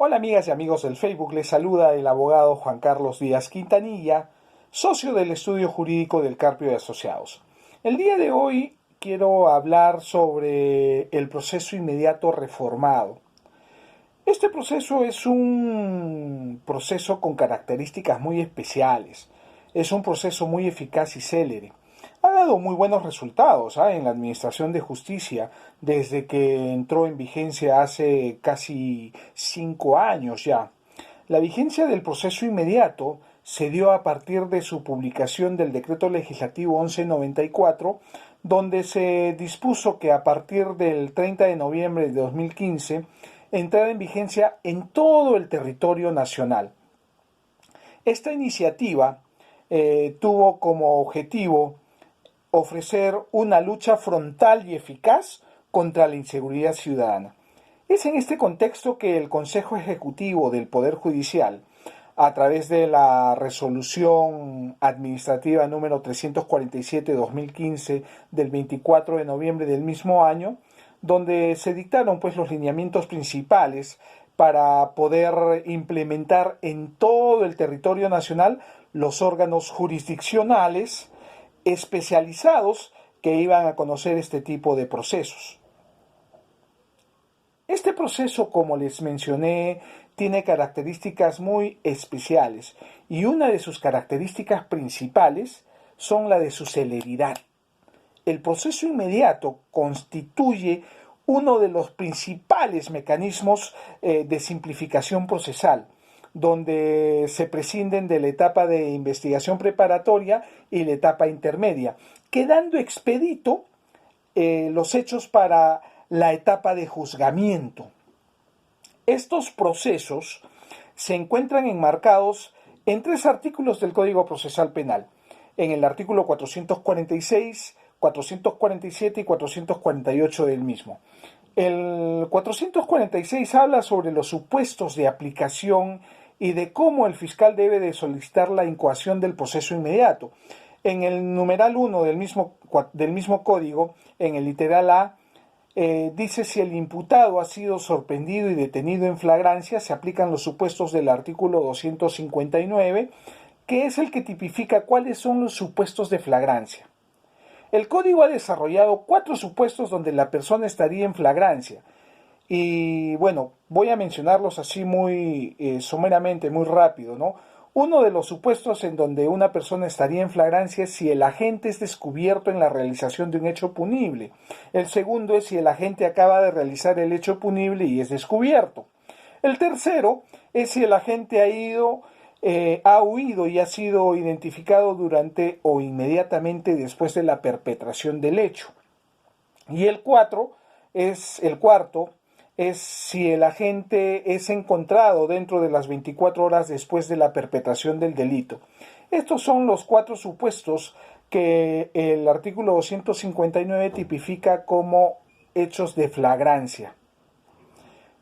Hola amigas y amigos del Facebook, les saluda el abogado Juan Carlos Díaz Quintanilla, socio del estudio jurídico del Carpio y Asociados. El día de hoy quiero hablar sobre el proceso inmediato reformado. Este proceso es un proceso con características muy especiales. Es un proceso muy eficaz y célere. Ha dado muy buenos resultados en la Administración de Justicia desde que entró en vigencia hace casi 5 años ya. La vigencia del proceso inmediato se dio a partir de su publicación del Decreto Legislativo 1194, donde se dispuso que a partir del 30 de noviembre de 2015 entrara en vigencia en todo el territorio nacional. Esta iniciativa tuvo como objetivo ofrecer una lucha frontal y eficaz contra la inseguridad ciudadana. Es en este contexto que el Consejo Ejecutivo del Poder Judicial, a través de la resolución administrativa número 347-2015 del 24 de noviembre del mismo año, donde se dictaron los lineamientos principales para poder implementar en todo el territorio nacional los órganos jurisdiccionales especializados que iban a conocer este tipo de procesos. Este proceso, como les mencioné, tiene características muy especiales y una de sus características principales son la de su celeridad. El proceso inmediato constituye uno de los principales mecanismos de simplificación procesal, donde se prescinden de la etapa de investigación preparatoria y la etapa intermedia, quedando expedito los hechos para la etapa de juzgamiento. Estos procesos se encuentran enmarcados en 3 artículos del Código Procesal Penal, en el artículo 446, 447 y 448 del mismo. El 446 habla sobre los supuestos de aplicación y de cómo el fiscal debe de solicitar la incoación del proceso inmediato. En el numeral 1 del mismo código, en el literal A, dice: si el imputado ha sido sorprendido y detenido en flagrancia, se aplican los supuestos del artículo 259, que es el que tipifica cuáles son los supuestos de flagrancia. El código ha desarrollado 4 supuestos donde la persona estaría en flagrancia. Y bueno, voy a mencionarlos así muy someramente, muy rápido, ¿no? Uno de los supuestos en donde una persona estaría en flagrancia es si el agente es descubierto en la realización de un hecho punible. El segundo es si el agente acaba de realizar el hecho punible y es descubierto. El tercero es si el agente ha huido y ha sido identificado durante o inmediatamente después de la perpetración del hecho. Y el cuarto es si el agente es encontrado dentro de las 24 horas después de la perpetración del delito. Estos son los 4 supuestos que el artículo 259 tipifica como hechos de flagrancia.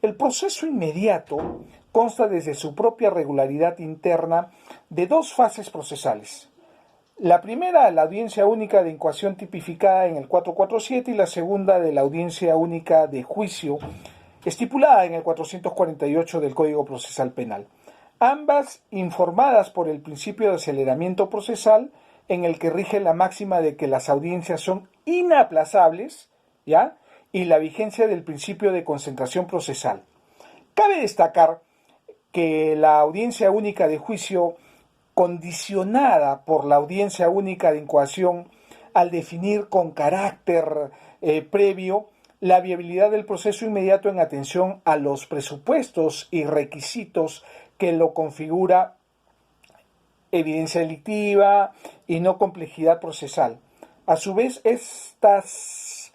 El proceso inmediato consta desde su propia regularidad interna de 2 fases procesales. La primera, la audiencia única de incoación tipificada en el 447, y la segunda de la audiencia única de juicio estipulada en el 448 del Código Procesal Penal. Ambas informadas por el principio de aceleramiento procesal, en el que rige la máxima de que las audiencias son inaplazables, ¿ya?, y la vigencia del principio de concentración procesal. Cabe destacar que la audiencia única de juicio, condicionada por la audiencia única de incoación, al definir con carácter previo la viabilidad del proceso inmediato en atención a los presupuestos y requisitos que lo configura: evidencia delictiva y no complejidad procesal. A su vez, estas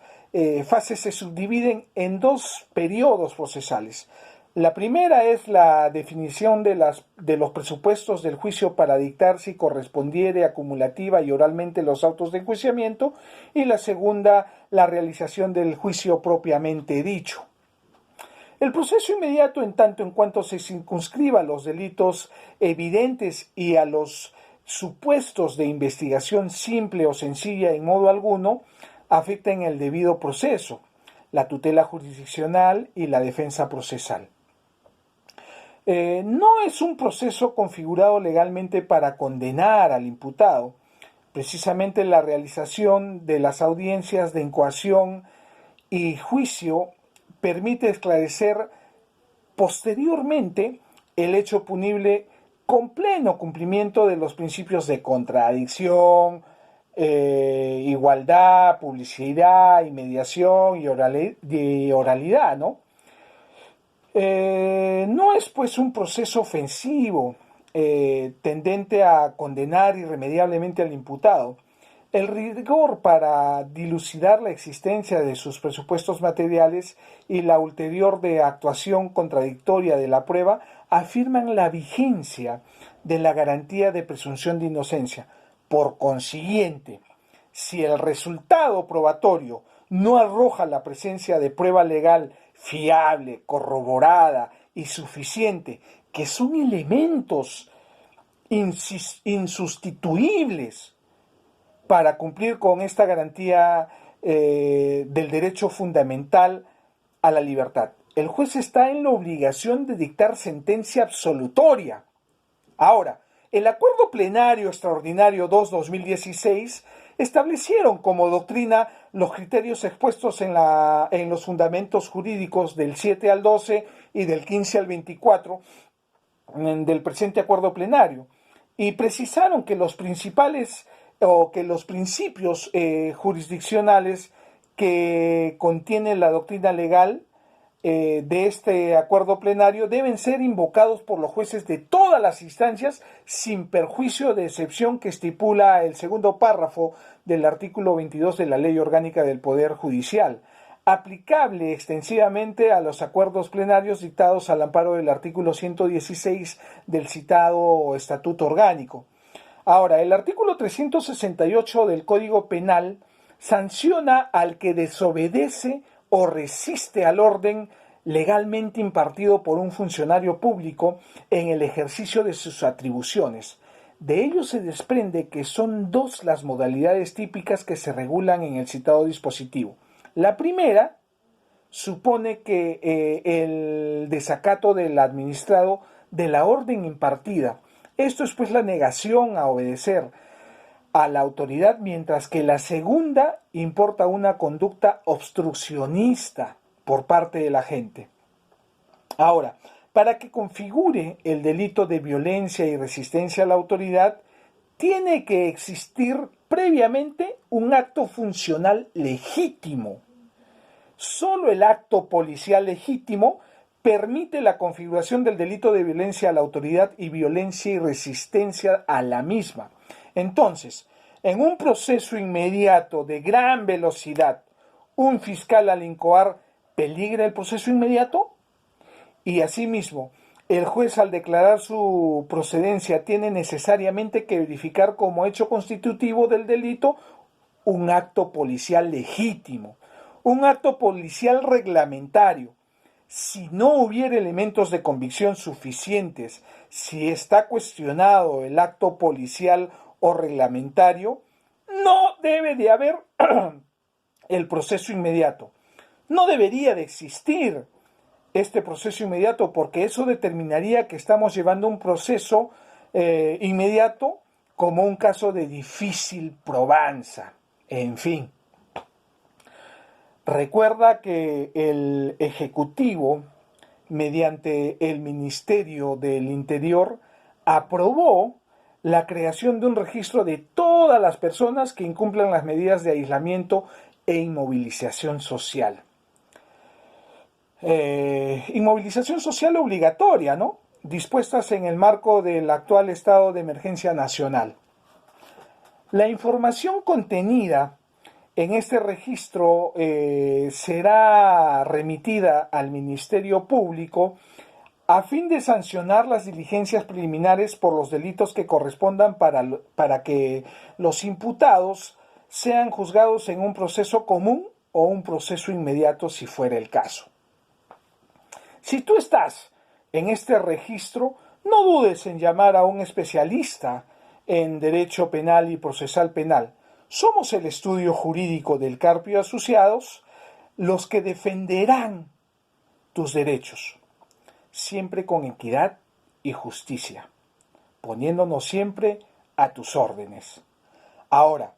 fases se subdividen en 2 periodos procesales. La primera es la definición de los presupuestos del juicio para dictar si correspondiere acumulativa y oralmente los autos de enjuiciamiento, y la segunda, la realización del juicio propiamente dicho. El proceso inmediato, en tanto en cuanto se circunscriba a los delitos evidentes y a los supuestos de investigación simple o sencilla, en modo alguno afecta en el debido proceso, la tutela jurisdiccional y la defensa procesal. No es un proceso configurado legalmente para condenar al imputado. Precisamente la realización de las audiencias de incoación y juicio permite esclarecer posteriormente el hecho punible con pleno cumplimiento de los principios de contradicción, igualdad, publicidad, inmediación y oralidad, ¿no? No es pues un proceso ofensivo tendente a condenar irremediablemente al imputado. El rigor para dilucidar la existencia de sus presupuestos materiales y la ulterior de actuación contradictoria de la prueba afirman la vigencia de la garantía de presunción de inocencia. Por consiguiente, si el resultado probatorio no arroja la presencia de prueba legal fiable, corroborada y suficiente, que son elementos insustituibles para cumplir con esta garantía del derecho fundamental a la libertad. El juez está en la obligación de dictar sentencia absolutoria. Ahora, el Acuerdo Plenario Extraordinario 2-2016 establecieron como doctrina los criterios expuestos en los fundamentos jurídicos del 7 al 12 y del 15 al 24 del presente acuerdo plenario y precisaron que los principios jurisdiccionales que contiene la doctrina legal de este acuerdo plenario deben ser invocados por los jueces de todas las instancias sin perjuicio de excepción que estipula el segundo párrafo del artículo 22 de la Ley Orgánica del Poder Judicial, aplicable extensivamente a los acuerdos plenarios dictados al amparo del artículo 116 del citado Estatuto Orgánico. Ahora, el artículo 368 del Código Penal sanciona al que desobedece o resiste al orden legalmente impartido por un funcionario público en el ejercicio de sus atribuciones. De ello se desprende que son dos las modalidades típicas que se regulan en el citado dispositivo. La primera supone que el desacato del administrado de la orden impartida. Esto es pues la negación a obedecer a la autoridad, mientras que la segunda importa una conducta obstruccionista por parte de la gente. Ahora, para que configure el delito de violencia y resistencia a la autoridad, tiene que existir previamente un acto funcional legítimo. Solo el acto policial legítimo permite la configuración del delito de violencia a la autoridad y violencia y resistencia a la misma. Entonces, en un proceso inmediato de gran velocidad, ¿un fiscal al incoar peligra el proceso inmediato? Y asimismo, el juez al declarar su procedencia tiene necesariamente que verificar como hecho constitutivo del delito un acto policial legítimo, un acto policial reglamentario. Si no hubiera elementos de convicción suficientes, si está cuestionado el acto policial o reglamentario, no debe de haber el proceso inmediato. No debería de existir este proceso inmediato porque eso determinaría que estamos llevando un proceso inmediato como un caso de difícil probanza. En fin. Recuerda que el Ejecutivo, mediante el Ministerio del Interior, aprobó la creación de un registro de todas las personas que incumplan las medidas de aislamiento e inmovilización social. Inmovilización social obligatoria, ¿no? Dispuestas en el marco del actual estado de emergencia nacional. La información contenida en este registro será remitida al Ministerio Público a fin de sancionar las diligencias preliminares por los delitos que correspondan para que los imputados sean juzgados en un proceso común o un proceso inmediato si fuera el caso. Si tú estás en este registro, no dudes en llamar a un especialista en Derecho Penal y Procesal Penal. Somos el estudio jurídico del Carpio Asociados los que defenderán tus derechos. siempre con equidad y justicia, poniéndonos siempre a tus órdenes. Ahora,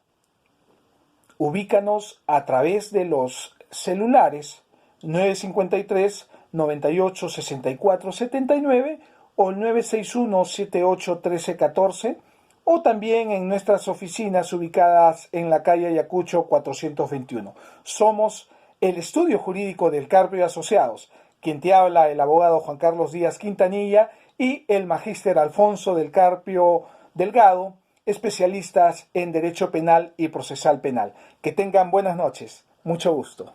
ubícanos a través de los celulares 953 98 64 79 o el 961 78 13 14, o también en nuestras oficinas ubicadas en la calle Ayacucho 421. Somos el estudio jurídico del Carpio y Asociados. Quien te habla, el abogado Juan Carlos Díaz Quintanilla y el magíster Alfonso del Carpio Delgado, especialistas en Derecho Penal y Procesal Penal. Que tengan buenas noches. Mucho gusto.